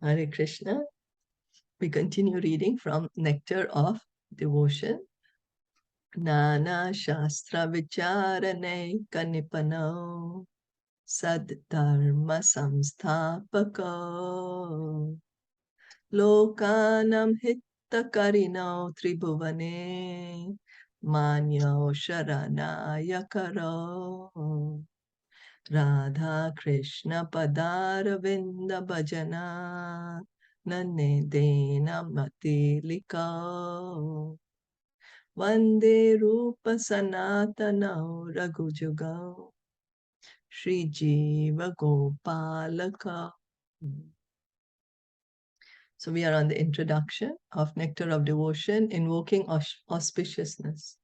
Hare Krishna. We continue reading from Nectar of Devotion. Nana Shastra Vicharane Kanipano Sad Dharma Samsthapako Lokanam Hittakarino Tribhuvane Manyo Sharanaya Karo Radha Krishna Padaravinda Bhajana Nane Dena Matilika Vande Rupa Sanatana Raghujuga Shri Jiva Gopalaka. So we are on the introduction of Nectar of Devotion, invoking auspiciousness.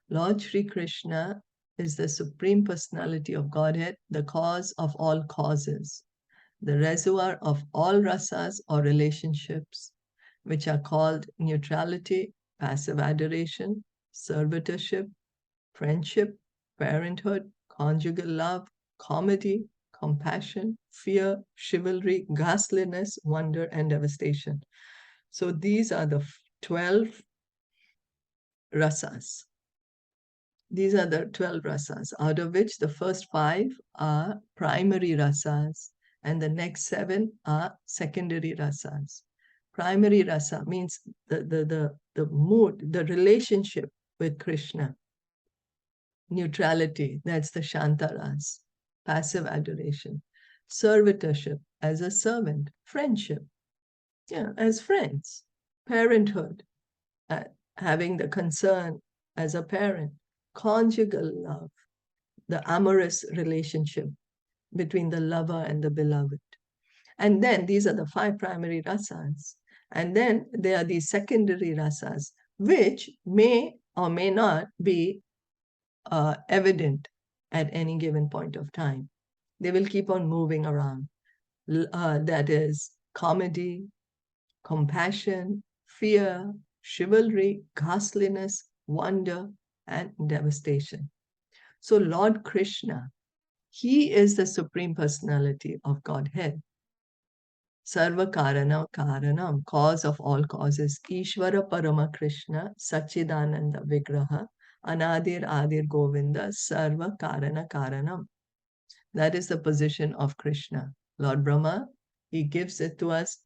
Lord Shri Krishna is the Supreme Personality of Godhead, the cause of all causes, the reservoir of all rasas or relationships, which are called neutrality, passive adoration, servitorship, friendship, parenthood, conjugal love, comedy, compassion, fear, chivalry, ghastliness, wonder, and devastation. So these are the 12 rasas. These are the 12 rasas, out of which the first 5 are primary rasas, and the next 7 are secondary rasas. Primary rasa means the mood, the relationship with Krishna. Neutrality, that's the Shantaras. Passive adoration. Servitorship, as a servant. Friendship, as friends. Parenthood, having the concern as a parent. Conjugal love, the amorous relationship between the lover and the beloved. And then these are the 5 primary rasas. And then there are these secondary rasas, which may or may not be evident at any given point of time. They will keep on moving around. That is comedy, compassion, fear, chivalry, ghastliness, wonder, and devastation. So Lord Krishna, he is the Supreme Personality of Godhead. Sarva Karana Karanam, cause of all causes. Ishvara Parama Krishna, Sachidananda Vigraha, Anadir Adir Govinda, Sarva Karana Karanam. That is the position of Krishna. Lord Brahma, he gives it to us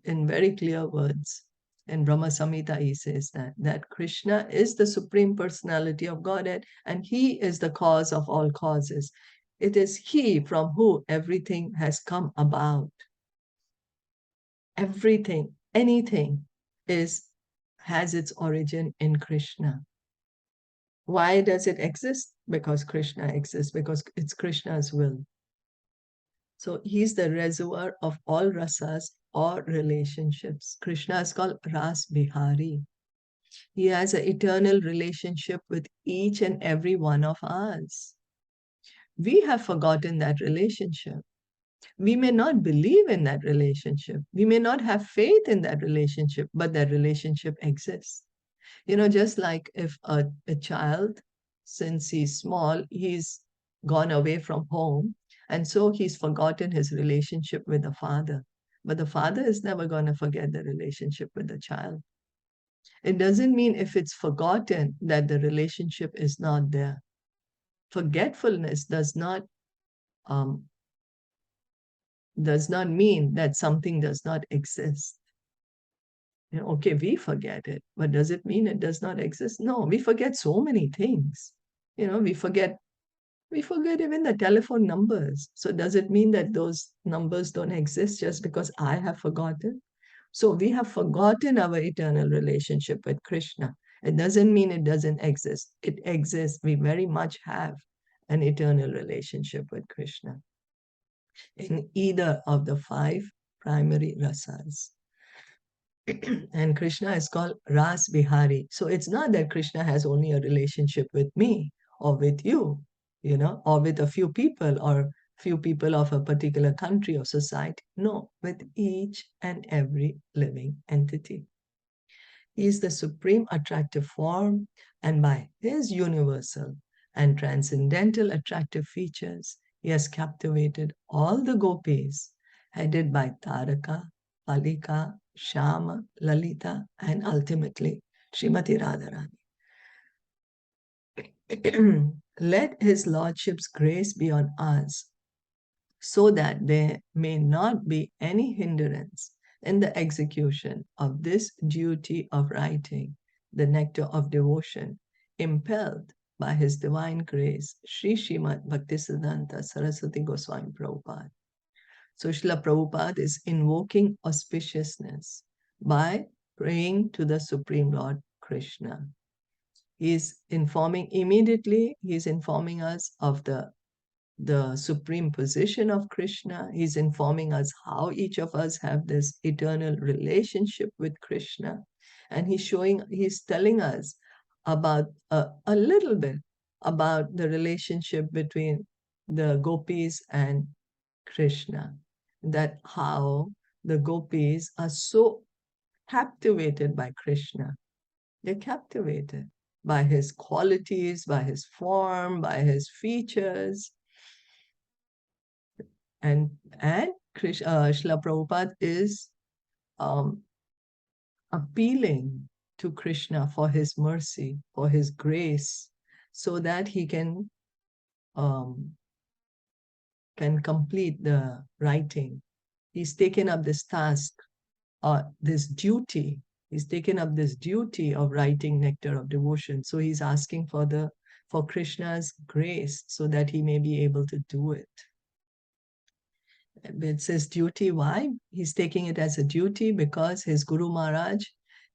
in very clear words. In Brahma Samhita, he says that Krishna is the Supreme Personality of Godhead, and he is the cause of all causes. It is he from whom everything has come about. Everything, anything has its origin in Krishna. Why does it exist? Because Krishna exists, because it's Krishna's will. So he's the reservoir of all rasas or relationships. Krishna is called Ras Bihari. He has an eternal relationship with each and every one of us. We have forgotten that relationship. We may not believe in that relationship. We may not have faith in that relationship, but that relationship exists. Just like if a child, since he's small, he's gone away from home, and so he's forgotten his relationship with the father. But the father is never going to forget the relationship with the child. It doesn't mean if it's forgotten that the relationship is not there. Forgetfulness does not mean that something does not exist. Okay, we forget it, but does it mean it does not exist? No, we forget so many things. We forget even the telephone numbers. So does it mean that those numbers don't exist just because I have forgotten? So we have forgotten our eternal relationship with Krishna. It doesn't mean it doesn't exist. It exists. We very much have an eternal relationship with Krishna in either of the 5 primary rasas. And Krishna is called Ras Bihari. So it's not that Krishna has only a relationship with me or with you, or with a few people or few people of a particular country or society. No, with each and every living entity. He is the supreme attractive form, and by his universal and transcendental attractive features, he has captivated all the gopis, headed by Taraka, Alika, Shama, Lalita, and ultimately Srimati Radharani. Let His Lordship's grace be on us, so that there may not be any hindrance in the execution of this duty of writing the Nectar of Devotion, impelled by His Divine Grace, Sri Srimad Bhaktisiddhanta Saraswati Goswami Prabhupada. So Srila Prabhupada is invoking auspiciousness by praying to the Supreme Lord Krishna. He is informing us of the supreme position of Krishna. He's informing us how each of us have this eternal relationship with Krishna. And he's telling us about a little bit about the relationship between the gopis and Krishna, that how the gopis are so captivated by Krishna. They're captivated by his qualities, by his form, by his features. And Srila Prabhupada is appealing to Krishna for his mercy, for his grace, so that he can complete the writing. He's taken up this task, this duty. He's taken up this duty of writing Nectar of Devotion. So he's asking for Krishna's grace so that he may be able to do it. It's his duty. Why? He's taking it as a duty because his Guru Maharaj,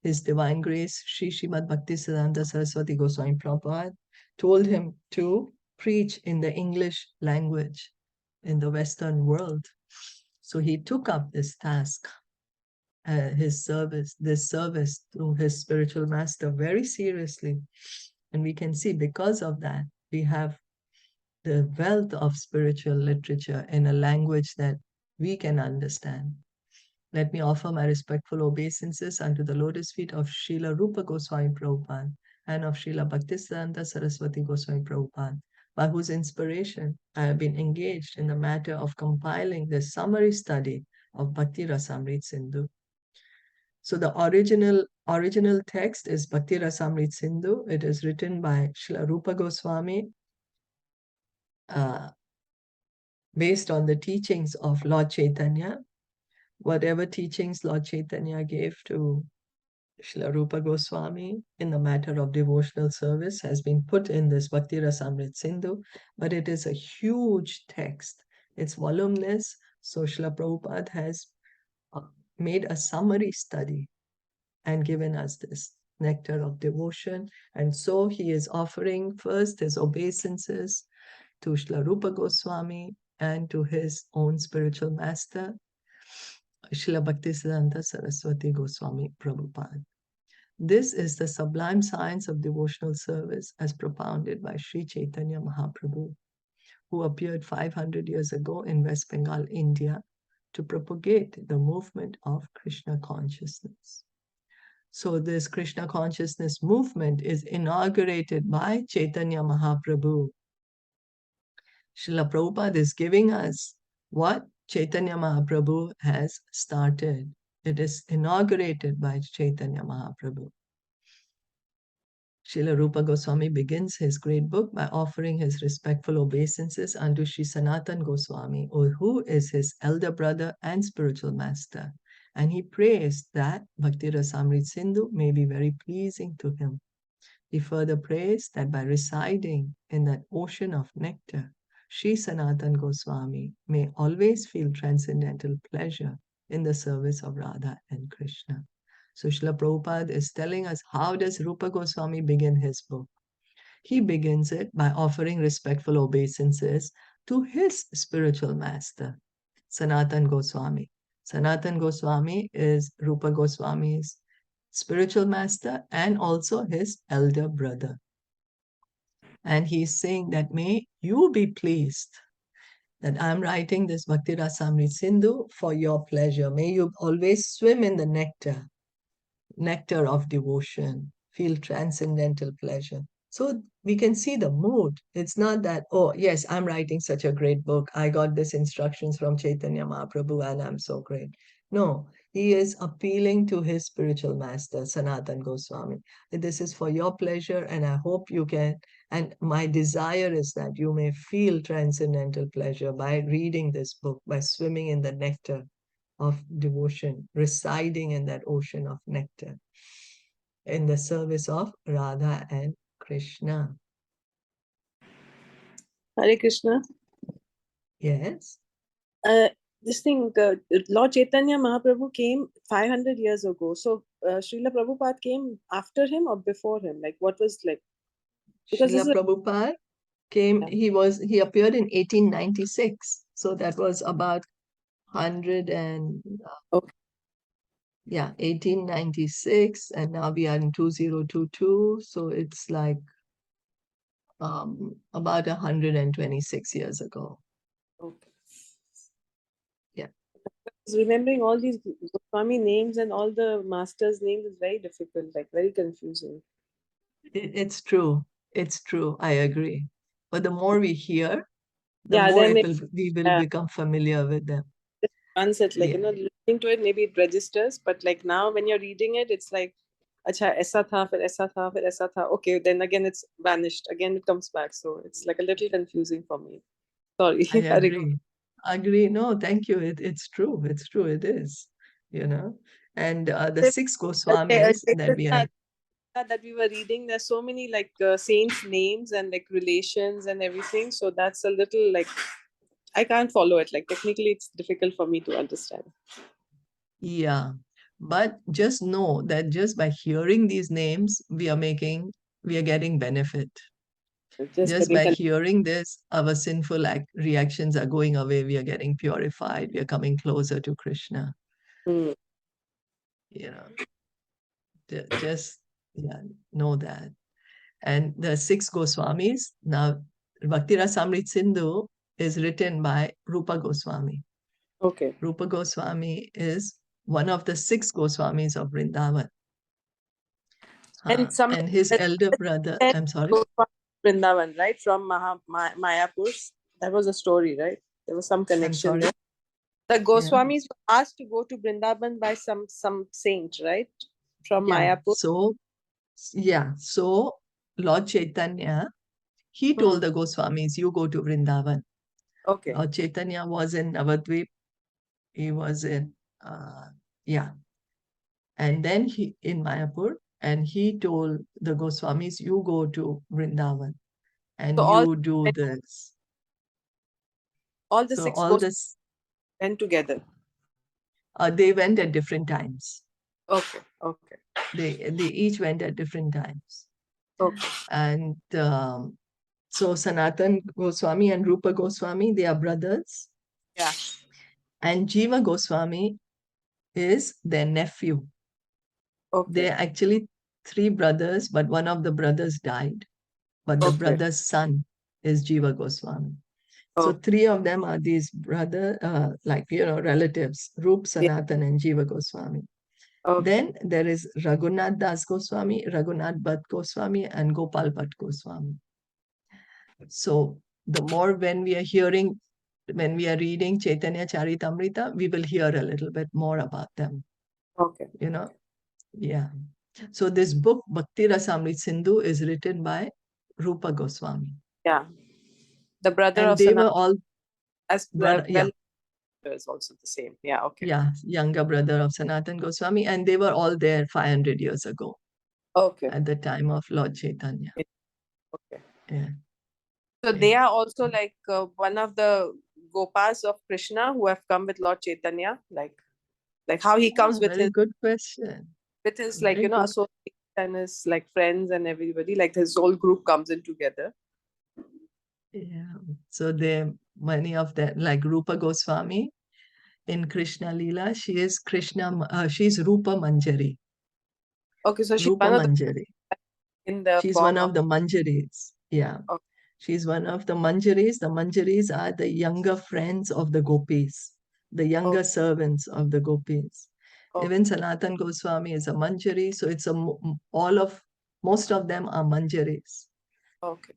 His Divine Grace, Sri Srimad Bhaktisiddhanta Saraswati Goswami Prabhupada, told him to preach in the English language in the Western world. So he took up this task, this service to his spiritual master very seriously. And we can see because of that, we have the wealth of spiritual literature in a language that we can understand. Let me offer my respectful obeisances unto the lotus feet of Srila Rupa Goswami Prabhupada and of Srila Bhaktisiddhanta Saraswati Goswami Prabhupada, by whose inspiration I have been engaged in the matter of compiling the summary study of Bhakti Rasamrit Sindhu. So the original text is Bhakti Rasamrit Sindhu. It is written by Srila Rupa Goswami, based on the teachings of Lord Chaitanya. Whatever teachings Lord Chaitanya gave to Srila Rupa Goswami in the matter of devotional service has been put in this Bhakti Rasamrit Sindhu, but it is a huge text. It's voluminous, so Srila Prabhupada has made a summary study and given us this Nectar of Devotion. And so he is offering first his obeisances to Srila Rupa Goswami and to his own spiritual master, Srila Bhaktisiddhanta Saraswati Goswami Prabhupada. This is the sublime science of devotional service as propounded by Sri Chaitanya Mahaprabhu, who appeared 500 years ago in West Bengal, India, to propagate the movement of Krishna consciousness. So this Krishna consciousness movement is inaugurated by Chaitanya Mahaprabhu. Srila Prabhupada is giving us what Chaitanya Mahaprabhu has started. It is inaugurated by Chaitanya Mahaprabhu. Srila Rupa Goswami begins his great book by offering his respectful obeisances unto Sri Sanatan Goswami, who is his elder brother and spiritual master. And he prays that Bhakti Rasamrit Sindhu may be very pleasing to him. He further prays that by residing in that ocean of nectar, Sri Sanatan Goswami may always feel transcendental pleasure in the service of Radha and Krishna. So Srila Prabhupada is telling us, how does Rupa Goswami begin his book? He begins it by offering respectful obeisances to his spiritual master, Sanatan Goswami. Sanatan Goswami is Rupa Goswami's spiritual master and also his elder brother. And he's saying that may you be pleased that I'm writing this Bhakti Rasamrit Sindhu for your pleasure. May you always swim in the nectar of devotion, feel transcendental pleasure. So we can see the mood. It's not that, oh, yes, I'm writing such a great book. I got this instructions from Chaitanya Mahaprabhu and I'm so great. No, He is appealing to his spiritual master, Sanatan Goswami. This is for your pleasure, and I hope you can. And my desire is that you may feel transcendental pleasure by reading this book, by swimming in the nectar of devotion, residing in that ocean of nectar, in the service of Radha and Krishna. Hare Krishna. Yes. This thing, Lord Chaitanya Mahaprabhu came 500 years ago. So Srila Prabhupada came after him or before him? Like, what was like? Because this Srila is Prabhupada came, he appeared in 1896. So that was about 100 and, okay. yeah, 1896. And now we are in 2022. So it's like about 126 years ago. Okay. Yeah. Remembering all these Goswami names and all the masters' names is very difficult, like very confusing. It's true. It's true. I agree. But the more we hear, the Yeah, more then we will become familiar with them. once it like Yeah. listening to it, maybe it registers, but like now when you're reading it, it's like, acha, aisa tha, fir aisa tha, fir aisa tha. Okay, then again it's vanished. Again it comes back. So it's like a little confusing for me. Sorry. I agree. Agree. No, thank you. It's true. It's true. It is, you know. And the six Goswamis that we are. That we were reading, there's so many like saints' names and like relations and everything. So that's a little like I can't follow it. Like technically, it's difficult for me to understand. Yeah. But just know that just by hearing these names, we are getting benefit. Just by hearing this, our sinful reactions are going away. We are getting purified. We are coming closer to Krishna. Mm. You know, just know that. And the six Goswamis, now Bhakti Rasamrit Sindhu is written by Rupa Goswami. Okay. Rupa Goswami is one of the six Goswamis of Vrindavan. And his elder brother, I'm sorry? Vrindavan, right? From Mayapur. That was a story, right? There was some connection there. The Goswamis were asked to go to Vrindavan by some saint, right? From Mayapur. So Lord Chaitanya, he told the Goswamis, you go to Vrindavan. Okay. Lord Chaitanya was in Navadvip. He was in, and then he in Mayapur, and he told the Goswamis, you go to Vrindavan and So you do this. All the six Goswamis went together. They went at different times. Okay. Okay. They each went at different times. Okay. And so Sanatan Goswami and Rupa Goswami, they are brothers. Yeah. And Jiva Goswami is their nephew. Okay. They're actually three brothers, but one of the brothers died. But the brother's son is Jiva Goswami. So three of them are these relatives, Rup, Sanatan, and Jiva Goswami. Then there is Raghunath Das Goswami, Raghunath Bhatt Goswami, and Gopal Bhatt Goswami. So the more when we are reading Caitaniya Caritamita, we will hear a little bit more about them. Okay. Yeah. So this book, Bhakti Rasamrit Sindhu, is written by Rupa Goswami. Yeah. The brother and of they Sanatan were all is also the same. Yeah. Okay. Yeah, younger brother of Sanatan Goswami, and they were all there 500 years ago. Okay. At the time of Lord Chaitanya. Okay. Yeah. So they are also like one of the Gopas of Krishna who have come with Lord Chaitanya, like how he comes with very his good question. With his associates and his like friends and everybody, like his whole group comes in together. Yeah. So many of them, like Rupa Goswami in Krishna Leela, she is she's Rupa Manjari. Okay, so she's Rupa Manjari. She's form one of the Manjaris. Yeah. Okay. She's one of the Manjaris. The Manjaris are the younger friends of the gopis, the younger servants of the gopis. Even Sanatan Goswami is a Manjari, so it's most of them are Manjaris. Okay.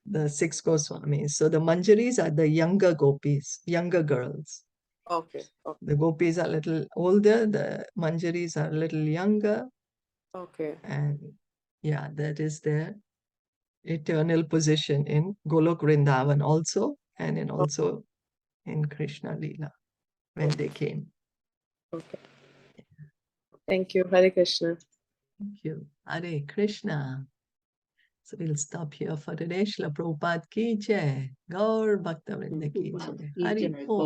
The six Goswamis. So the Manjaris are the younger gopis, younger girls. Okay. Okay. The gopis are a little older, the manjaris are a little younger, Okay. and yeah, that is their eternal position in Golok Vrindavan also, and also in Krishna Leela when they came. Okay. Thank you. Hare Krishna. Thank you. Hare Krishna. So we'll stop here for today. Srila Prabhupada ki jai. Gaur Bhakta Vrinda ki jai. Hari Om.